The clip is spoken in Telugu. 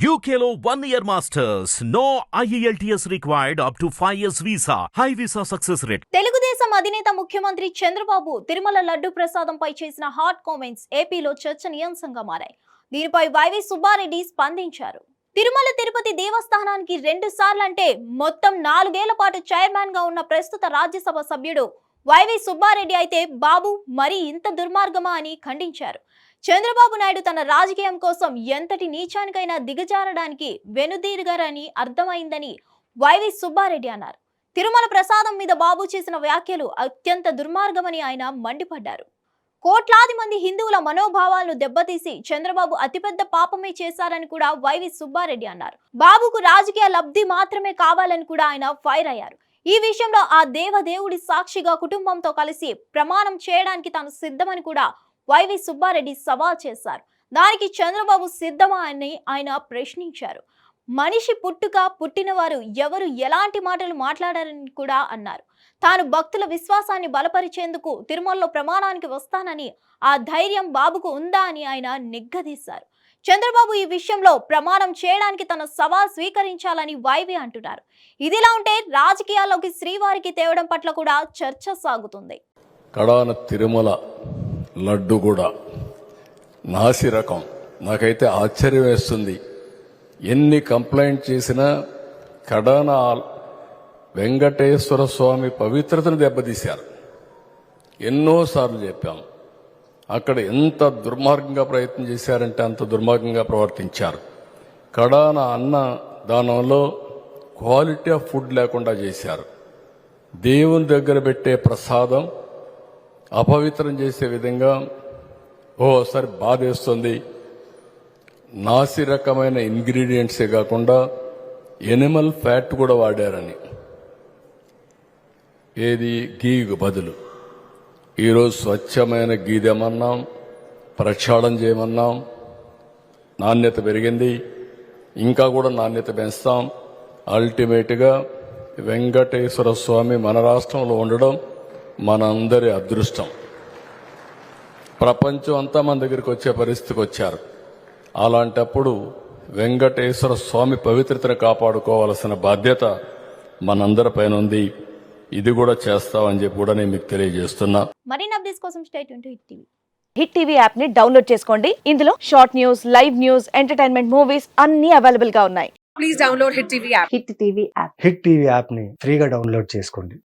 UKLO 1 year masters. No IELTS required up to 5 years visa. High visa success rate. Telugu Desam అధినేత ముఖ్యమంత్రి చంద్రబాబు తిరుమల లడ్డు ప్రసాదంపై చేసిన హాట్ కామెంట్స్ ఏపీలో చర్చనీయాంశంగా మారాయి. దీనిపై వైవి సుబ్బారెడ్డి స్పందించారు. తిరుమల తిరుపతి దేవస్థానానికి 2 సార్లు అంటే మొత్తం 4 ఏళ్ల పాటు చైర్మన్ గా ఉన్న ప్రస్తుత రాజ్యసభ సభ్యుడు వైవి సుబ్బారెడ్డి అయితే బాబు మరి ఇంత దుర్మార్గమా అని ఖండించారు. చంద్రబాబు నాయుడు తన రాజకీయం కోసం ఎంతటి నీచానికైనా దిగజారడానికి వెనుదీరుగారని అర్థమైందని వైవి సుబ్బారెడ్డి అన్నారు. తిరుమల ప్రసాదం మీద బాబు చేసిన వ్యాఖ్యలు అత్యంత దుర్మార్గమని ఆయన మండిపడ్డారు. కోట్లాది మంది హిందువుల మనోభావాలను దెబ్బతీసి చంద్రబాబు అతిపెద్ద పాపమే చేశారని కూడా వైవి సుబ్బారెడ్డి అన్నారు. బాబుకు రాజకీయ లబ్ధి మాత్రమే కావాలని కూడా ఆయన ఫైర్ అయ్యారు. ఈ విషయంలో ఆ దేవదేవుడి సాక్షిగా కుటుంబంతో కలిసి ప్రమాణం చేయడానికి తాను సిద్ధమని కూడా వైవి సుబ్బారెడ్డి సవాల్ చేశారు. దానికి చంద్రబాబు సిద్ధమా అని ఆయన ప్రశ్నించారు. మనిషి పుట్టిన వారు ఎవరు ఎలాంటి మాటలు మాట్లాడారని కూడా అన్నారు. తాను భక్తుల విశ్వాసాన్ని బలపరిచేందుకు తిరుమలలో ప్రమాణానికి వస్తానని ఆ ధైర్యం బాబుకు ఉందా అని ఆయన నిగ్గదీశారు. చంద్రబాబు ఈ విషయంలో ప్రమాణం చేయడానికి తన సవాల్ స్వీకరించాలని వైవి అంటున్నారు. ఇదిలా ఉంటే రాజకీయాల్లోకి శ్రీవారికి తేవడం పట్ల కూడా చర్చ సాగుతుంది. కడాన తిరుమల లడ్డు కూడా నాసి రకం. నాకైతే ఆశ్చర్యం వేస్తుంది. ఎన్ని కంప్లైంట్ చేసినా కడాన వెంకటేశ్వర స్వామి పవిత్రతను దెబ్బతీశారు. ఎన్నోసార్లు చెప్పాం. అక్కడ ఎంత దుర్మార్గంగా ప్రయత్నం చేశారంటే అంత దుర్మార్గంగా ప్రవర్తించారు. కడాన అన్న దానంలో క్వాలిటీ ఆఫ్ ఫుడ్ లేకుండా చేశారు. దేవుని దగ్గర పెట్టే ప్రసాదం అపవిత్రం చేసే విధంగా ఓసారి బాధేస్తుంది. నాసి రకమైన ఇంగ్రీడియంట్సే కాకుండా ఎనిమల్ ఫ్యాట్ కూడా వాడారని, ఏది గీకు బదులు. ఈరోజు స్వచ్ఛమైన గీదెమన్నాం, ప్రక్షాళన చేయమన్నాం. నాణ్యత పెరిగింది, ఇంకా కూడా నాణ్యత పెంచుతాం. అల్టిమేట్గా వెంకటేశ్వర స్వామి మన రాష్ట్రంలో ఉండడం మనందరి అదృష్టం. ప్రపంచం అంతా మన దగ్గరికి వచ్చే పరిస్థితికి వచ్చారు. అలాంటప్పుడు వెంకటేశ్వర స్వామి పవిత్రతను కాపాడుకోవాల్సిన బాధ్యత మనందరి పైన ఉంది. ఇది కూడా చేస్తామని చెప్పి కూడా నేను మీకు తెలియజేస్తున్నా. మరిన్ని అప్డేట్స్ కోసం stay tune to hit TV. Hit TV app ని డౌన్లోడ్ చేసుకోండి. ఇందులో short news, live news, entertainment movies అన్ని అవైలబుల్ గా ఉన్నాయి. Please download hit TV app. Hit TV app hit TV app ని ఫ్రీగా డౌన్లోడ్ చేసుకోండి.